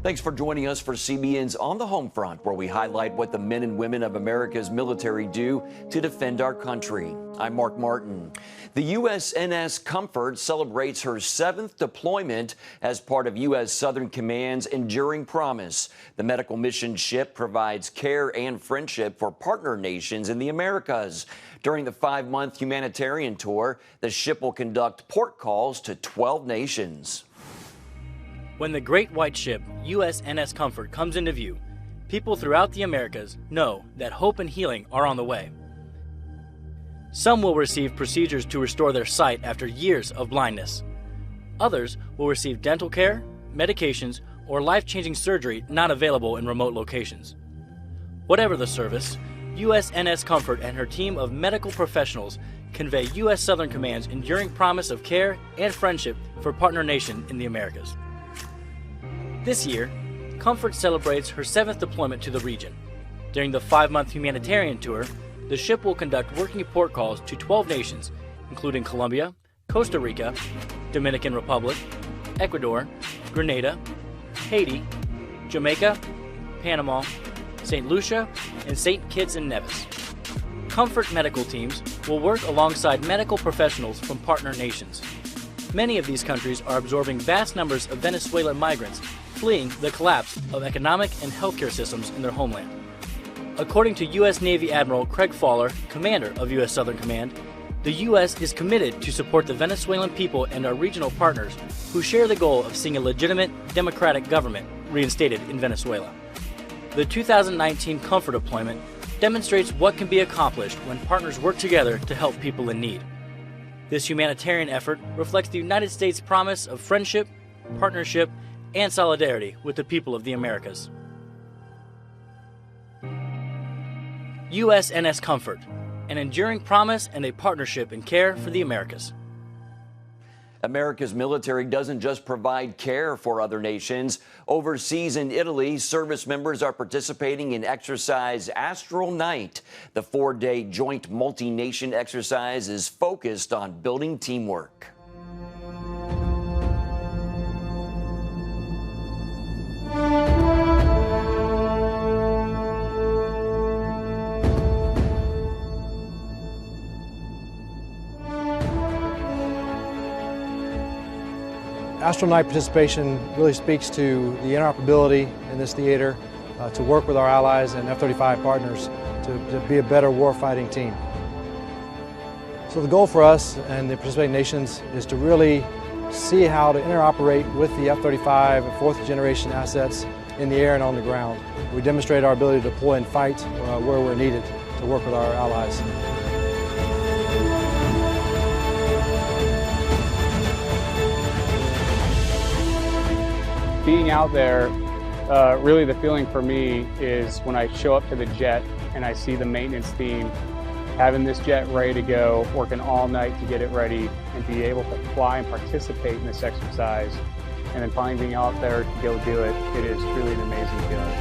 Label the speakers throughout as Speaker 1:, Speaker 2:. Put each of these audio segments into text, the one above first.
Speaker 1: Thanks for joining us for CBN's On the Home Front, where we highlight what the men and women of America's military do to defend our country. I'm Mark Martin. The USNS Comfort celebrates her 7th deployment as part of U.S. Southern Command's Enduring Promise. The medical mission ship provides care and friendship for partner nations in the Americas. During the 5-month humanitarian tour, the ship will conduct port calls to 12 nations.
Speaker 2: When the great white ship USNS Comfort comes into view, people throughout the Americas know that hope and healing are on the way. Some will receive procedures to restore their sight after years of blindness. Others will receive dental care, medications, or life-changing surgery not available in remote locations. Whatever the service, USNS Comfort and her team of medical professionals convey U.S. Southern Command's enduring promise of care and friendship for partner nation in the Americas. This year, Comfort celebrates her 7th deployment to the region. During the 5-month humanitarian tour, the ship will conduct working port calls to 12 nations, including Colombia, Costa Rica, Dominican Republic, Ecuador, Grenada, Haiti, Jamaica, Panama, St. Lucia, and St. Kitts and Nevis. Comfort medical teams will work alongside medical professionals from partner nations. Many of these countries are absorbing vast numbers of Venezuelan migrants fleeing the collapse of economic and healthcare systems in their homeland. According to U.S. Navy Admiral Craig Fowler, commander of U.S. Southern Command, the U.S. is committed to support the Venezuelan people and our regional partners who share the goal of seeing a legitimate democratic government reinstated in Venezuela. The 2019 Comfort deployment demonstrates what can be accomplished when partners work together to help people in need. This humanitarian effort reflects the United States' promise of friendship, partnership, and solidarity with the people of the Americas. USNS Comfort, an enduring promise and a partnership in care for the Americas.
Speaker 1: America's military doesn't just provide care for other nations. Overseas in Italy, service members are participating in exercise Astral Night. The 4-day joint multi-nation exercise is focused on building teamwork.
Speaker 3: Astral Night participation really speaks to the interoperability in this theater, to work with our allies and F-35 partners to be a better warfighting team. So the goal for us and the participating nations is to really see how to interoperate with the F-35 and 4th generation assets in the air and on the ground. We demonstrate our ability to deploy and fight where we're needed to work with our allies.
Speaker 4: Being out there, really the feeling for me is when I show up to the jet and I see the maintenance team having this jet ready to go, working all night to get it ready and be able to fly and participate in this exercise, and then finally being out there to go do it, it is truly an amazing feeling.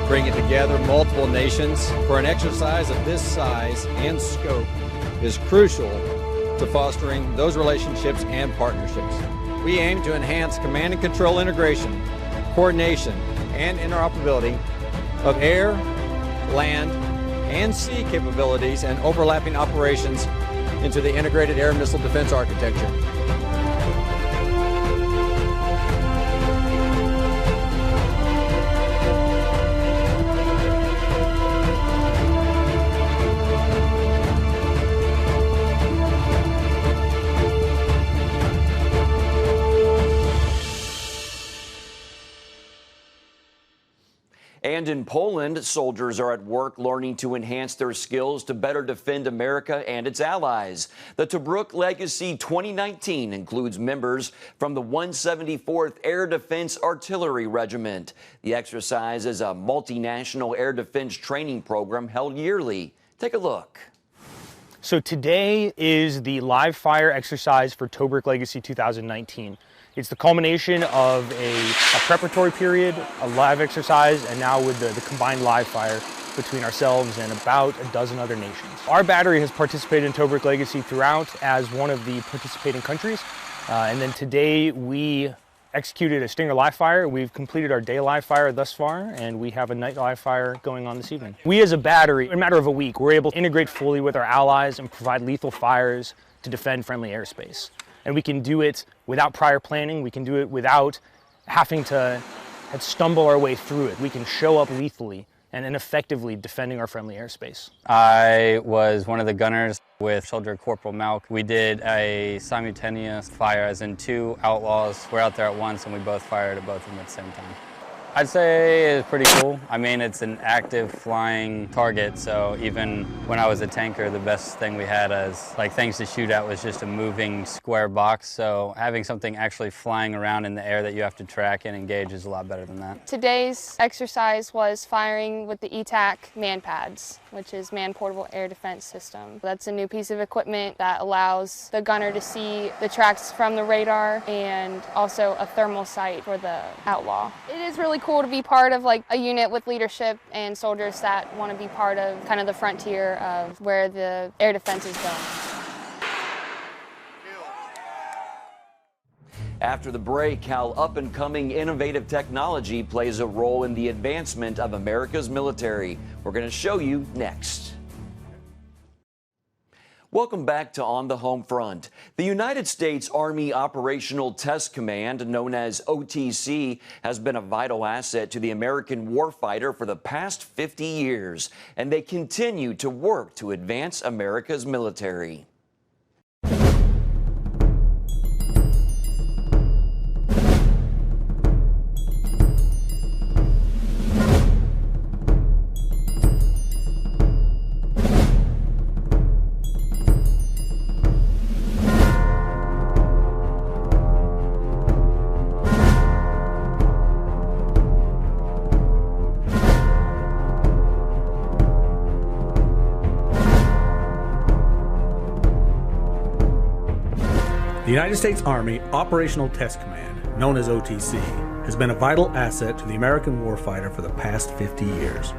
Speaker 5: Bringing together multiple nations for an exercise of this size and scope is crucial to fostering those relationships and partnerships. We aim to enhance command and control integration, coordination, and interoperability of air, land, and sea capabilities and overlapping operations into the integrated air missile defense architecture.
Speaker 1: And in Poland, soldiers are at work learning to enhance their skills to better defend America and its allies. The Tobruk Legacy 2019 includes members from the 174th Air Defense Artillery Regiment. The exercise is a multinational air defense training program held yearly. Take a look.
Speaker 6: So today is the live fire exercise for Tobruk Legacy 2019. It's the culmination of a preparatory period, a live exercise, and now with the combined live fire. between ourselves and about a dozen other nations. Our battery has participated in Tobruk Legacy throughout as one of the participating countries. And then today we executed a Stinger live fire. We've completed our day live fire thus far, and we have a night live fire going on this evening. We as a battery, in a matter of a week, we're able to integrate fully with our allies and provide lethal fires to defend friendly airspace. And we can do it without prior planning. We can do it without having to stumble our way through it. We can show up lethally and effectively defending our friendly airspace.
Speaker 7: I was one of the gunners with Soldier Corporal Malk. We did a simultaneous fire, as in two outlaws were out there at once, and we both fired at both of them at the same time. I'd say it's pretty cool. I mean, it's an active flying target, so even when I was a tanker, the best thing we had as things to shoot at was just a moving square box, so having something actually flying around in the air that you have to track and engage is a lot better than that.
Speaker 8: Today's exercise was firing with the ETAC man pads, which is Man Portable Air Defense System. That's a new piece of equipment that allows the gunner to see the tracks from the radar and also a thermal sight for the outlaw. It is really cool to be part of a unit with leadership and soldiers that want to be part of kind of the frontier of where the air defense is going.
Speaker 1: After the break, how up-and-coming innovative technology plays a role in the advancement of America's military. We're going to show you next. Welcome back to On the Home Front. The United States Army Operational Test Command, known as OTC, has been a vital asset to the American warfighter for the past 50 years, and they continue to work to advance America's military.
Speaker 9: The United States Army Operational Test Command, known as OTC, has been a vital asset to the American warfighter for the past 50 years.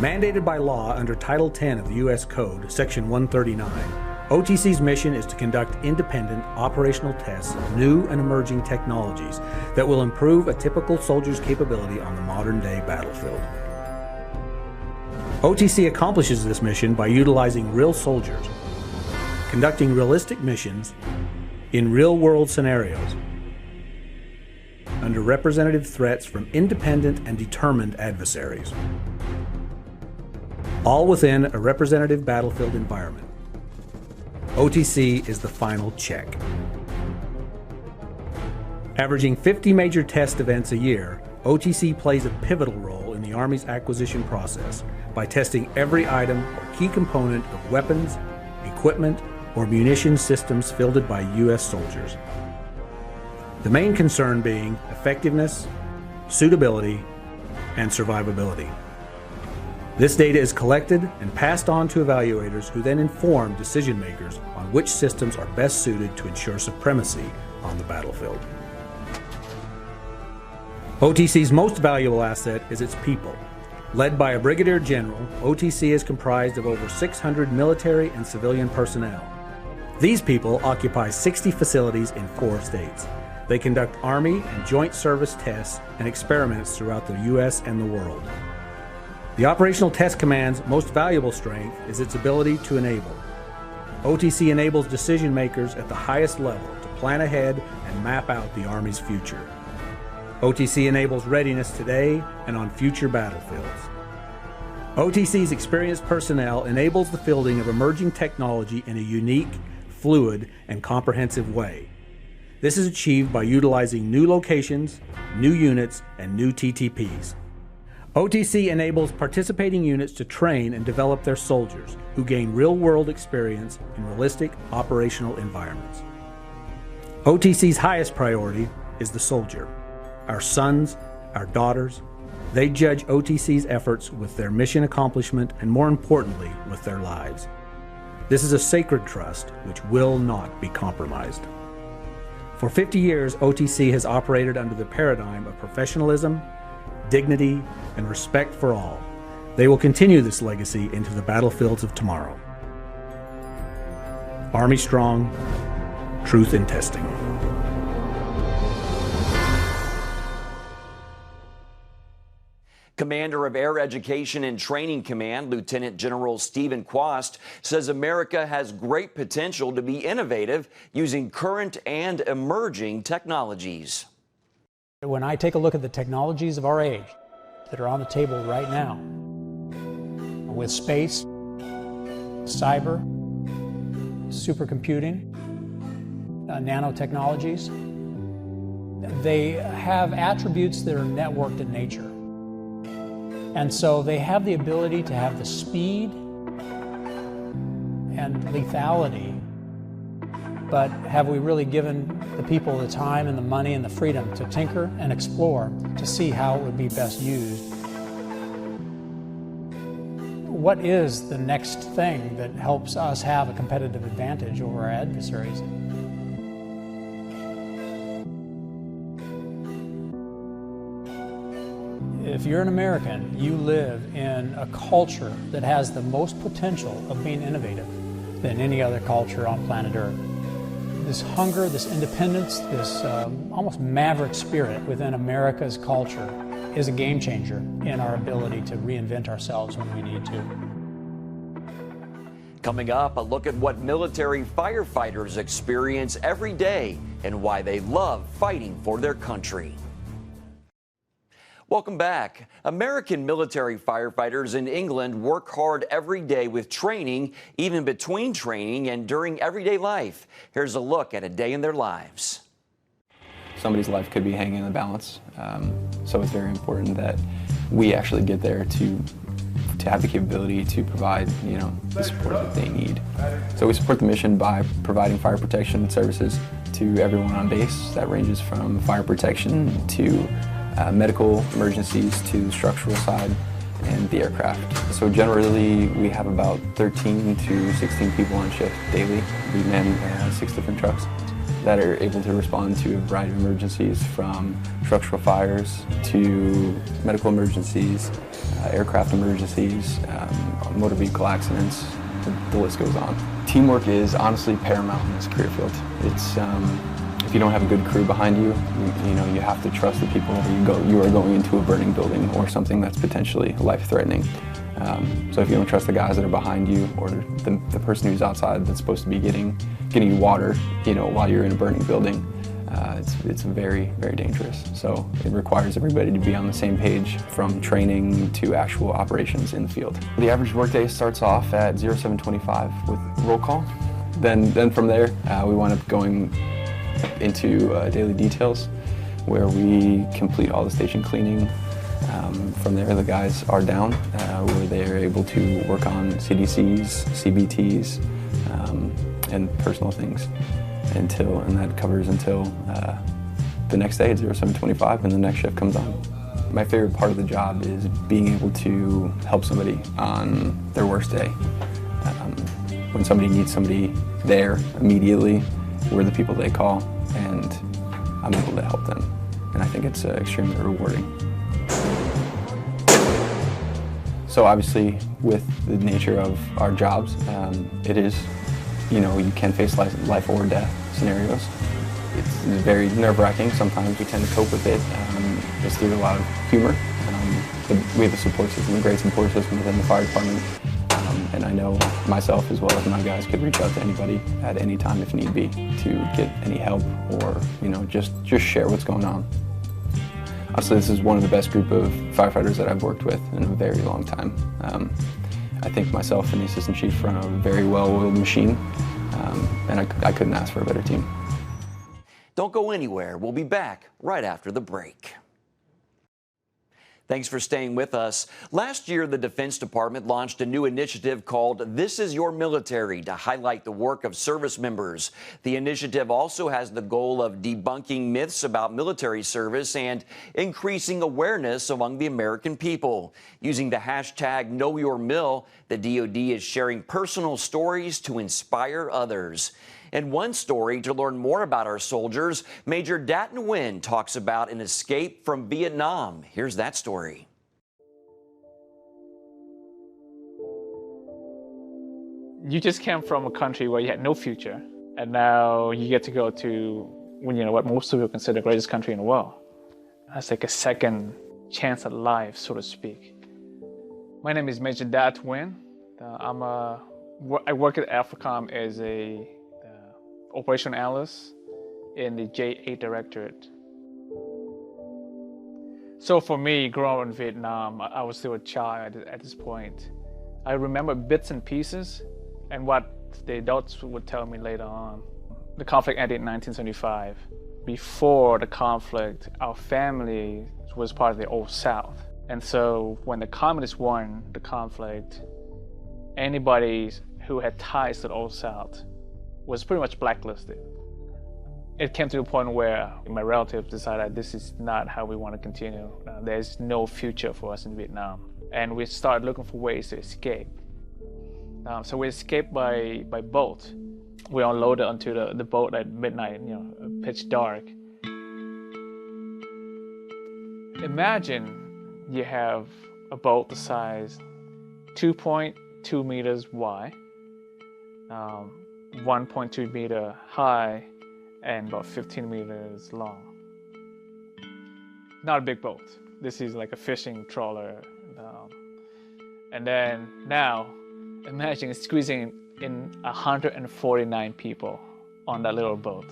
Speaker 9: Mandated by law under Title 10 of the U.S. Code, Section 139, OTC's mission is to conduct independent operational tests of new and emerging technologies that will improve a typical soldier's capability on the modern-day battlefield. OTC accomplishes this mission by utilizing real soldiers, conducting realistic missions in real-world scenarios under representative threats from independent and determined adversaries, all within a representative battlefield environment. OTC is the final check. Averaging 50 major test events a year, OTC plays a pivotal role in the Army's acquisition process by testing every item or key component of weapons, equipment, or munition systems fielded by U.S. soldiers. The main concern being effectiveness, suitability, and survivability. This data is collected and passed on to evaluators who then inform decision makers on which systems are best suited to ensure supremacy on the battlefield. OTC's most valuable asset is its people. Led by a brigadier general, OTC is comprised of over 600 military and civilian personnel. These people occupy 60 facilities in 4 states. They conduct Army and Joint Service tests and experiments throughout the U.S. and the world. The Operational Test Command's most valuable strength is its ability to enable. OTC enables decision makers at the highest level to plan ahead and map out the Army's future. OTC enables readiness today and on future battlefields. OTC's experienced personnel enables the fielding of emerging technology in a unique, fluid, and comprehensive way. This is achieved by utilizing new locations, new units, and new TTPs. OTC enables participating units to train and develop their soldiers, who gain real-world experience in realistic operational environments. OTC's highest priority is the soldier. Our sons, our daughters, they judge OTC's efforts with their mission accomplishment and, more importantly, with their lives. This is a sacred trust which will not be compromised. For 50 years, OTC has operated under the paradigm of professionalism, dignity, and respect for all. They will continue this legacy into the battlefields of tomorrow. Army Strong, truth in testing.
Speaker 1: Commander of Air Education and Training Command, Lieutenant General Stephen Quast, says America has great potential to be innovative using current and emerging technologies.
Speaker 10: When I take a look at the technologies of our age that are on the table right now, with space, cyber, supercomputing, nanotechnologies, they have attributes that are networked in nature. And so they have the ability to have the speed and lethality, but have we really given the people the time and the money and the freedom to tinker and explore to see how it would be best used? What is the next thing that helps us have a competitive advantage over our adversaries? If you're an American, you live in a culture that has the most potential of being innovative than any other culture on planet Earth. This hunger, this independence, this almost maverick spirit within America's culture is a game changer in our ability to reinvent ourselves when we need to.
Speaker 1: Coming up, a look at what military firefighters experience every day and why they love fighting for their country. Welcome back. American military firefighters in England work hard every day with training, even between training and during everyday life. Here's a look at a day in their lives.
Speaker 11: Somebody's life could be hanging in the balance, so it's very important that we actually get there to have the capability to provide, the support that they need. So we support the mission by providing fire protection services to everyone on base. That ranges from fire protection to medical emergencies to the structural side and the aircraft. So generally we have about 13 to 16 people on shift daily. We man 6 different trucks that are able to respond to a variety of emergencies, from structural fires to medical emergencies, aircraft emergencies, motor vehicle accidents, the list goes on. Teamwork is honestly paramount in this career field. It's if you don't have a good crew behind you, you have to trust the people that you are going into a burning building or something that's potentially life-threatening. So if you don't trust the guys that are behind you, or the person who's outside that's supposed to be getting you water, while you're in a burning building, it's very, very dangerous. So it requires everybody to be on the same page from training to actual operations in the field. The average workday starts off at 07:25 with roll call. Then from there, we wind up going into daily details, where we complete all the station cleaning. From there, the guys are down, where they are able to work on CDCs, CBTs, and personal things and that covers until the next day at 07:25 when the next shift comes on. My favorite part of the job is being able to help somebody on their worst day. When somebody needs somebody there immediately, we're the people they call, and I'm able to help them. And I think it's extremely rewarding. So obviously, with the nature of our jobs, it is, you can face life or death scenarios. It's very nerve-wracking. Sometimes we tend to cope with it just through a lot of humor. We have a support system, a great support system within the fire department. And I know myself as well as my guys could reach out to anybody at any time if need be to get any help or, just share what's going on. Honestly, this is one of the best group of firefighters that I've worked with in a very long time. I think myself and the assistant chief run a very well-oiled machine, and I couldn't ask for a better team.
Speaker 1: Don't go anywhere. We'll be back right after the break. Thanks for staying with us. Last year, the Defense Department launched a new initiative called This Is Your Military to highlight the work of service members. The initiative also has the goal of debunking myths about military service and increasing awareness among the American people. Using the hashtag #KnowYourMil, the DoD is sharing personal stories to inspire others. And one story to learn more about our soldiers, Major Dat Nguyen talks about an escape from Vietnam. Here's that story.
Speaker 12: You just came from a country where you had no future, and now you get to go to, what most people consider the greatest country in the world. That's like a second chance at life, so to speak. My name is Major Dat Nguyen. I work at AFRICOM as a operational analyst in the J8 Directorate. So for me, growing up in Vietnam, I was still a child at this point. I remember bits and pieces and what the adults would tell me later on. The conflict ended in 1975. Before the conflict, our family was part of the Old South. And so when the communists won the conflict, anybody who had ties to the Old South was pretty much blacklisted. It came to the point where my relatives decided this is not how we want to continue. There's no future for us in Vietnam. And we started looking for ways to escape. So we escaped by boat. We unloaded onto the boat at midnight, pitch dark. Imagine you have a boat the size 2.2 meters wide, 1.2 meter high, and about 15 meters long. Not a big boat. This is like a fishing trawler. And then now, imagine squeezing in 149 people on that little boat.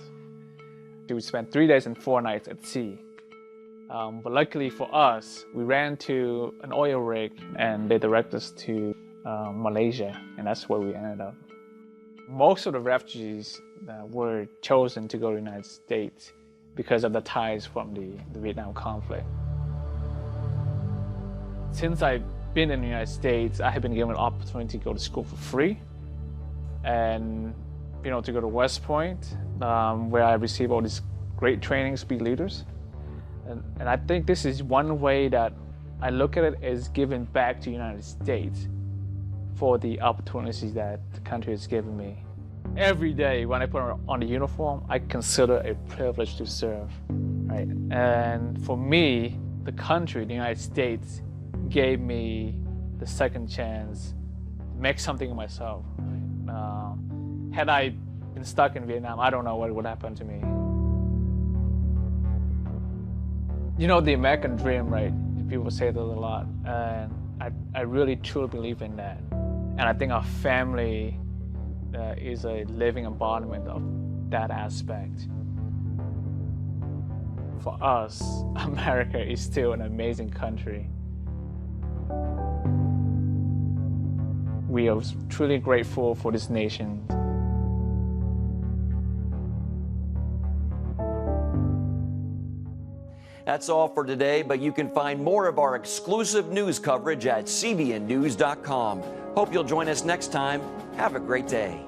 Speaker 12: We spent 3 days and 4 nights at sea. But luckily for us, we ran to an oil rig and they directed us to Malaysia, and that's where we ended up. Most of the refugees were chosen to go to the United States because of the ties from the Vietnam conflict. Since I've been in the United States, I have been given an opportunity to go to school for free and to go to West Point, where I received all these great trainings to be leaders. And I think this is one way that I look at it as giving back to the United States for the opportunities that the country has given me. Every day when I put on the uniform, I consider it a privilege to serve, right? And for me, the country, the United States, gave me the second chance to make something of myself. Had I been stuck in Vietnam, I don't know what would happen to me. The American dream, right? People say that a lot, and I really truly believe in that. And I think our family is a living embodiment of that aspect. For us, America is still an amazing country. We are truly grateful for this nation.
Speaker 1: That's all for today, but you can find more of our exclusive news coverage at cbnnews.com. Hope you'll join us next time. Have a great day.